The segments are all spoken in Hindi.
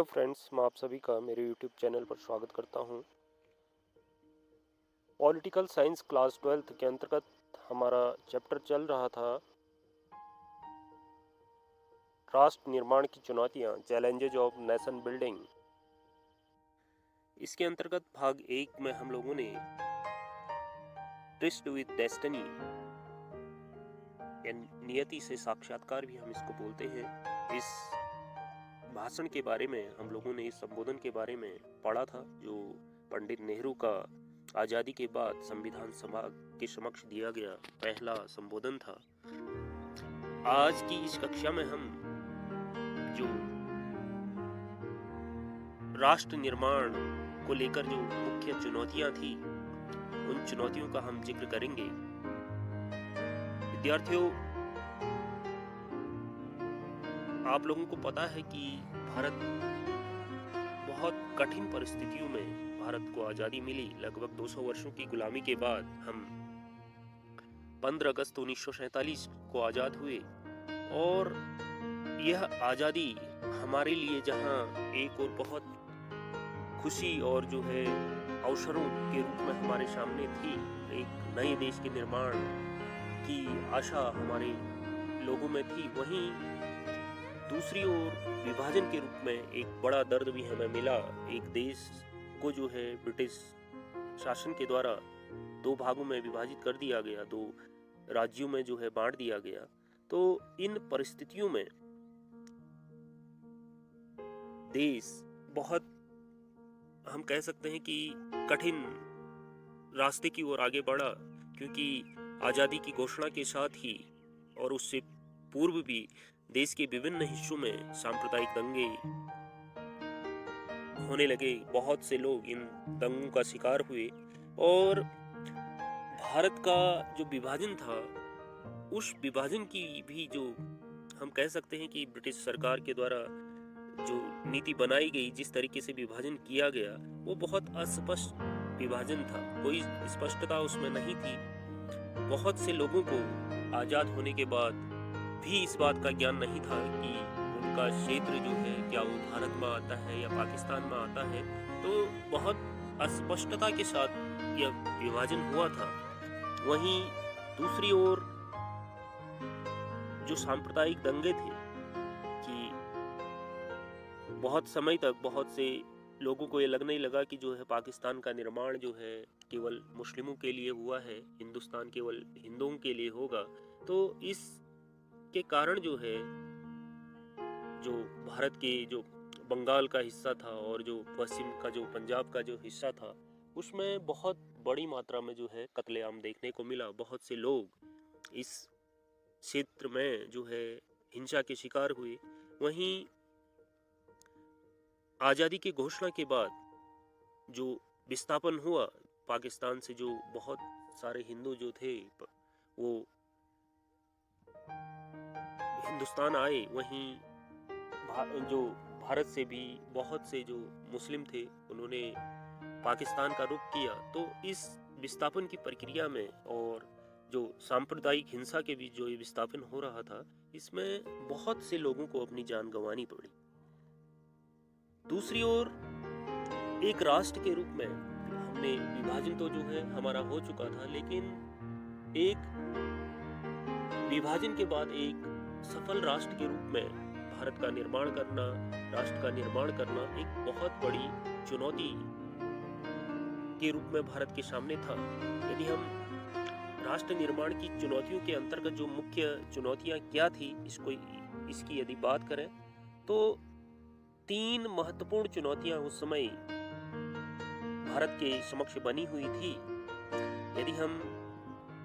हेलो फ्रेंड्स, मैं आप सभी का मेरे यूट्यूब चैनल पर स्वागत करता हूं। पॉलिटिकल साइंस क्लास 12th के अंतर्गत हमारा चैप्टर चल रहा था राष्ट्र निर्माण की चुनौतियां, चैलेंजेज ऑफ नेशन बिल्डिंग। इसके अंतर्गत भाग 1 में हम लोगों ने ट्रिस्ट विद डेस्टिनी, नियति से साक्षात्कार भी हम इसको बोलते हैं, इस भाषण के बारे में हम लोगों ने इस संबोधन के बारे में पढ़ा था, जो पंडित नेहरू का आज़ादी के बाद संविधान सभा के समक्ष दिया गया पहला संबोधन था। आज की इस कक्षा में हम जो राष्ट्र निर्माण को लेकर जो मुख्य चुनौतियां थी, उन चुनौतियों का हम जिक्र करेंगे। विद्यार्थियों, आप लोगों को पता है कि भारत बहुत कठिन परिस्थितियों में भारत को आज़ादी मिली। लगभग 200 वर्षों की गुलामी के बाद हम 15 अगस्त 1947 को आज़ाद हुए, और यह आज़ादी हमारे लिए जहां एक और बहुत खुशी और जो है अवसरों के रूप में हमारे सामने थी, एक नए देश के निर्माण की आशा हमारे लोगों में थी, वहीं दूसरी ओर विभाजन के रूप में एक बड़ा दर्द भी हमें मिला। एक देश को जो है ब्रिटिश शासन के द्वारा 2 भागों में विभाजित कर दिया गया, 2 राज्यों में जो है बांट दिया गया। तो इन परिस्थितियों में देश बहुत, हम कह सकते हैं कि कठिन रास्ते की ओर आगे बढ़ा, क्योंकि आज़ादी की घोषणा के साथ ही और उससे पूर्व भी देश के विभिन्न हिस्सों में सांप्रदायिक दंगे होने लगे। बहुत से लोग इन दंगों का शिकार हुए, और भारत का जो विभाजन था, उस विभाजन की भी जो हम कह सकते हैं कि ब्रिटिश सरकार के द्वारा जो नीति बनाई गई, जिस तरीके से विभाजन किया गया, वो बहुत अस्पष्ट विभाजन था। कोई स्पष्टता उसमें नहीं थी। बहुत से लोगों को आज़ाद होने के बाद भी इस बात का ज्ञान नहीं था कि उनका क्षेत्र जो है, क्या वो भारत में आता है या पाकिस्तान में आता है। तो बहुत अस्पष्टता के साथ यह विभाजन हुआ था। वहीं दूसरी ओर जो सांप्रदायिक दंगे थे, कि बहुत समय तक बहुत से लोगों को ये लगने लगा कि जो है पाकिस्तान का निर्माण जो है केवल मुस्लिमों के लिए हुआ है, हिंदुस्तान केवल हिंदुओं के लिए होगा। तो इस के कारण जो है, जो भारत के जो बंगाल का हिस्सा था और जो पश्चिम का जो पंजाब का जो हिस्सा था, उसमें बहुत बड़ी मात्रा में जो है कत्लेआम देखने को मिला। बहुत से लोग इस क्षेत्र में जो है हिंसा के शिकार हुए। वहीं आज़ादी की घोषणा के बाद जो विस्थापन हुआ पाकिस्तान से, जो बहुत सारे हिंदू जो थे वो हिंदुस्तान आए, वहीं जो भारत से भी बहुत से जो मुस्लिम थे, उन्होंने पाकिस्तान का रुख किया। तो इस विस्थापन की प्रक्रिया में और जो सांप्रदायिक हिंसा के बीच जो ये विस्थापन हो रहा था, इसमें बहुत से लोगों को अपनी जान गंवानी पड़ी। दूसरी ओर एक राष्ट्र के रूप में हमने विभाजन तो जो है हमारा हो चुका था, लेकिन एक विभाजन के बाद एक सफल राष्ट्र के रूप में भारत का निर्माण करना, राष्ट्र का निर्माण करना एक बहुत बड़ी चुनौती के रूप में भारत के सामने था। यदि हम राष्ट्र निर्माण की चुनौतियों के अंतर्गत जो मुख्य चुनौतियां क्या थी, इसकी यदि बात करें तो 3 महत्वपूर्ण चुनौतियां उस समय भारत के समक्ष बनी हुई थी। यदि हम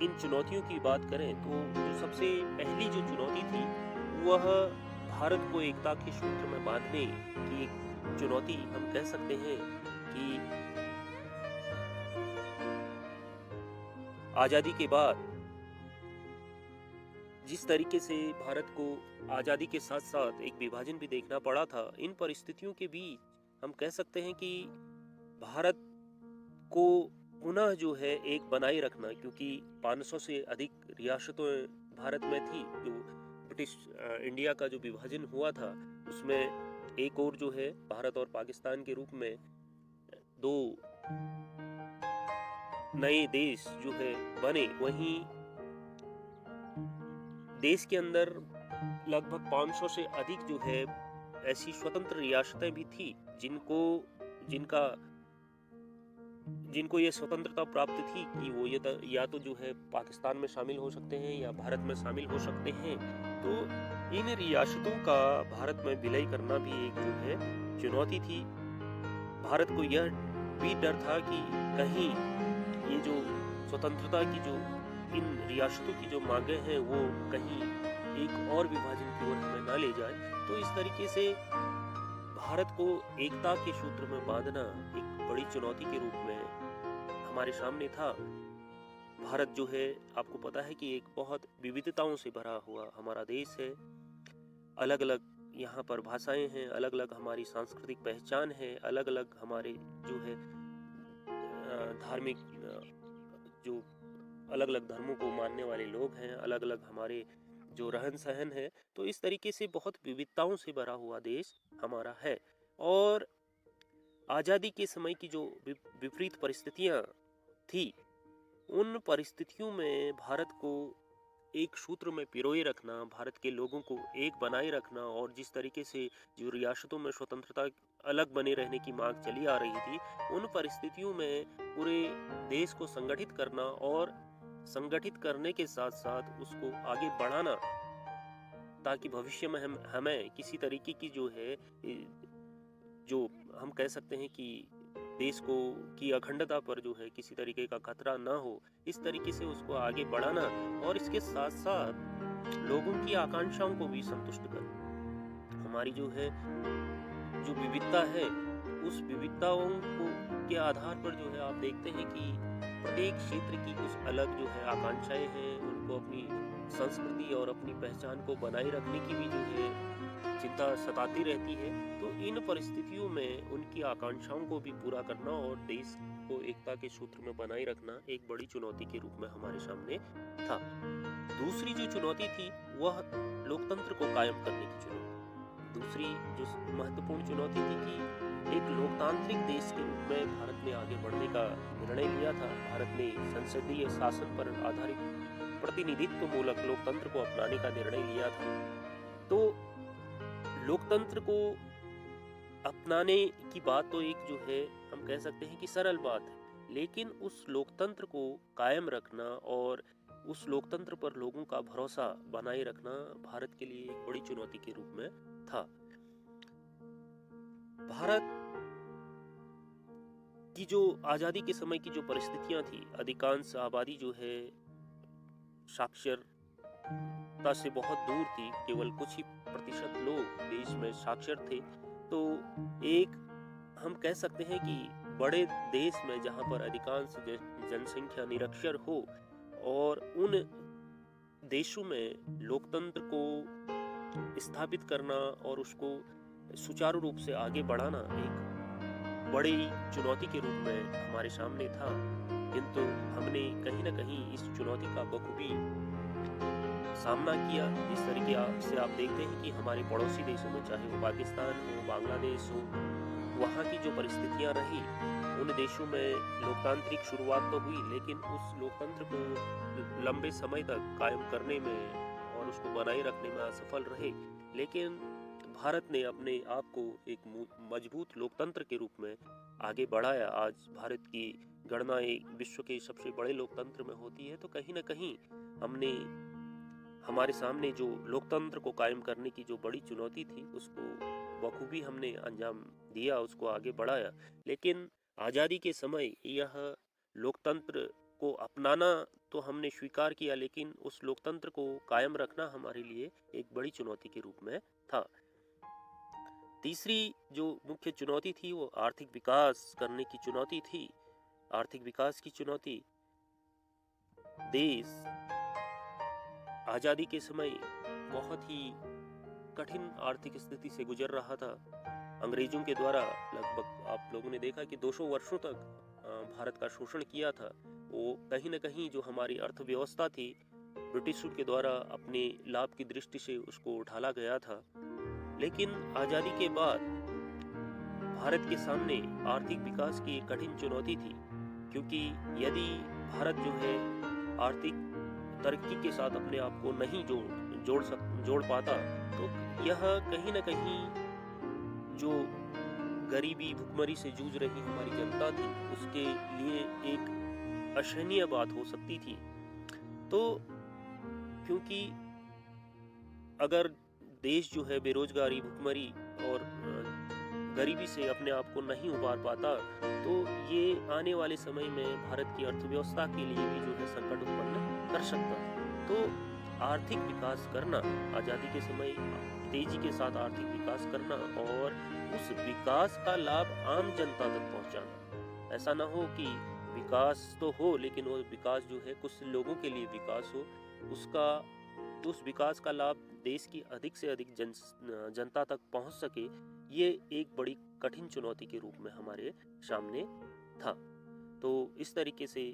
इन चुनौतियों की बात करें तो जो सबसे पहली जो चुनौती थी, वह भारत को एकता के सूत्र में बांधने की एक चुनौती हम कह सकते हैं। कि आज़ादी के बाद जिस तरीके से भारत को आज़ादी के साथ साथ एक विभाजन भी देखना पड़ा था, इन परिस्थितियों के बीच हम कह सकते हैं कि भारत को पुनः जो है एक बनाए रखना, क्योंकि 500 से अधिक रियासतों भारत में थी। जो ब्रिटिश इंडिया का जो विभाजन हुआ था, उसमें एक और जो है भारत और पाकिस्तान के रूप में दो नए देश जो है बने, वहीं देश के अंदर लगभग 500 से अधिक जो है ऐसी स्वतंत्र रियासतें भी थी जिनका जिनको ये स्वतंत्रता प्राप्त थी कि वो या तो जो है पाकिस्तान में शामिल हो सकते हैं या भारत में शामिल हो सकते हैं। तो इन रियासतों का भारत में विलय करना भी एक जो है चुनौती थी। भारत को यह भी डर था कि कहीं ये जो स्वतंत्रता की जो इन रियासतों की जो मांगे हैं वो कहीं एक और विभाजन की ओर हमें ना ले जाए। तो इस तरीके से भारत को एकता के सूत्र में बांधना एक बड़ी चुनौती के रूप में हमारे सामने था। भारत जो है, आपको पता है कि एक बहुत विविधताओं से भरा हुआ हमारा देश है। अलग अलग यहाँ पर भाषाएं हैं, अलग अलग हमारी सांस्कृतिक पहचान है, अलग अलग हमारे जो है धार्मिक जो अलग अलग धर्मों को मानने वाले लोग हैं, अलग अलग हमारे जो रहन सहन है। तो इस तरीके से बहुत विविधताओं से भरा हुआ देश हमारा है। और आज़ादी के समय की जो विपरीत परिस्थितियां थी, उन परिस्थितियों में भारत को एक सूत्र में पिरोए रखना, भारत के लोगों को एक बनाए रखना, और जिस तरीके से जो रियासतों में स्वतंत्रता अलग बने रहने की मांग चली आ रही थी, उन परिस्थितियों में पूरे देश को संगठित करना और संगठित करने के साथ साथ उसको आगे बढ़ाना, ताकि भविष्य में हमें किसी तरीके की जो है जो हम कह सकते हैं कि देश को की अखंडता पर जो है किसी तरीके का खतरा ना हो, इस तरीके से उसको आगे बढ़ाना और इसके साथ साथ लोगों की आकांक्षाओं को भी संतुष्ट कर हमारी जो है जो विविधता है, उस विविधताओं को के आधार पर जो है आप देखते हैं कि प्रत्येक क्षेत्र की कुछ अलग जो है आकांक्षाएं हैं, उनको अपनी संस्कृति और अपनी पहचान को बनाए रखने की भी जो है चिंता सताती रहती है। तो इन परिस्थितियों में उनकी आकांक्षाओं को भी पूरा करना और देश को एकता के सूत्र में बनाए रखना एक बड़ी चुनौती के रूप में हमारे सामने था। दूसरी जो चुनौती थी वह लोकतंत्र को कायम करने की चुनौती। दूसरी जो महत्वपूर्ण चुनौती थी कि एक लोकतांत्रिक देश के रूप में भारत ने आगे बढ़ने का निर्णय लिया था। भारत ने संसदीय शासन पर आधारित प्रतिनिधित्व मूलक लोकतंत्र को अपनाने का निर्णय लिया था। तो लोकतंत्र को अपनाने की बात तो एक जो है हम कह सकते हैं कि सरल बात है, लेकिन उस लोकतंत्र को कायम रखना और उस लोकतंत्र पर लोगों का भरोसा बनाए रखना भारत के लिए एक बड़ी चुनौती के रूप में था। भारत की जो आजादी के समय की जो परिस्थितियां थी, अधिकांश आबादी जो है साक्षरता से बहुत दूर थी, केवल कुछ ही प्रतिशत लोग देश में साक्षर थे। तो एक हम कह सकते हैं कि बड़े देश में जहां पर अधिकांश जनसंख्या निरक्षर हो और उन देशों में लोकतंत्र को स्थापित करना और उसको सुचारू रूप से आगे बढ़ाना एक बड़ी चुनौती के रूप में हमारे सामने था। किंतु हमने कहीं ना कहीं इस चुनौती का बखूबी सामना किया। जिस तरीके से आप देखते हैं कि हमारे पड़ोसी देशों में, चाहे वो पाकिस्तान हो, बांग्लादेश हो, वहाँ की जो परिस्थितियाँ रही, उन देशों में लोकतांत्रिक शुरुआत तो हुई, लेकिन उस लोकतंत्र को लंबे समय तक कायम करने में और उसको बनाए रखने में असफल रहे। लेकिन भारत ने अपने आप को एक मजबूत लोकतंत्र के रूप में आगे बढ़ाया। आज भारत की गणना एक विश्व के सबसे बड़े लोकतंत्र में होती है। तो कहीं ना कहीं हमने हमारे सामने जो लोकतंत्र को कायम करने की जो बड़ी चुनौती थी, उसको बखूबी हमने अंजाम दिया, उसको आगे बढ़ाया। लेकिन आज़ादी के समय यह लोकतंत्र को अपनाना तो हमने स्वीकार किया, लेकिन उस लोकतंत्र को कायम रखना हमारे लिए एक बड़ी चुनौती के रूप में था। तीसरी जो मुख्य चुनौती थी वो आर्थिक विकास करने की चुनौती थी। आर्थिक विकास की चुनौती। देश आज़ादी के समय बहुत ही कठिन आर्थिक स्थिति से गुजर रहा था। अंग्रेजों के द्वारा लगभग आप लोगों ने देखा कि 200 वर्षों तक भारत का शोषण किया था। वो कहीं न कहीं जो हमारी अर्थव्यवस्था थी, ब्रिटिशों के द्वारा अपने लाभ की दृष्टि से उसको ढाला गया था। लेकिन आज़ादी के बाद भारत के सामने आर्थिक विकास की एक कठिन चुनौती थी, क्योंकि यदि भारत जो है आर्थिक तरक्की के साथ अपने आप को नहीं जोड़ पाता, तो यह कहीं न कहीं जो गरीबी भुखमरी से जूझ रही हमारी जनता थी, उसके लिए एक असहनीय बात हो सकती थी। तो क्योंकि अगर देश जो है बेरोजगारी, भुखमरी और गरीबी से अपने आप को नहीं उबार पाता, तो ये आने वाले समय में भारत की अर्थव्यवस्था के लिए भी जो है संकट उत्पन्न कर सकता। तो आर्थिक विकास करना, आज़ादी के समय तेजी के साथ आर्थिक विकास करना और उस विकास का लाभ आम जनता तक पहुंचाना। ऐसा ना हो कि विकास तो हो, लेकिन वो विकास जो है कुछ लोगों के लिए विकास हो, उस विकास का लाभ देश की अधिक से अधिक जनता तक पहुंच सके, ये एक बड़ी कठिन चुनौती के रूप में हमारे सामने था। तो इस तरीके से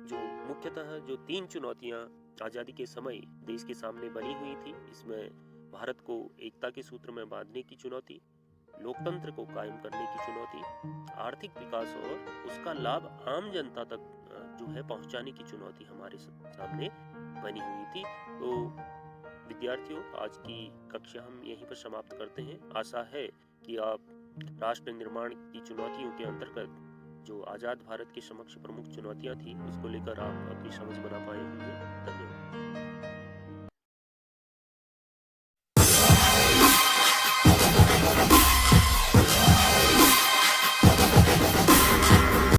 जो मुख्यतः जो 3 चुनौतियां आज़ादी के समय देश के सामने बनी हुई थी, इसमें भारत को एकता के सूत्र में बांधने की चुनौती, लोकतंत्र को कायम करने की चुनौती, आर्थिक विकास और उसका लाभ आम जनता तक जो है पहुंचाने की चुनौती हमारे सामने बनी हुई थी। तो विद्यार्थियों, आज की कक्षा हम यहीं पर समाप्त करते हैं। आशा है कि आप राष्ट्र निर्माण की चुनौतियों के अंतर्गत जो आज़ाद भारत के समक्ष प्रमुख चुनौतियां थी, उसको लेकर आप अपनी समझ बना पाए होंगे। धन्यवाद।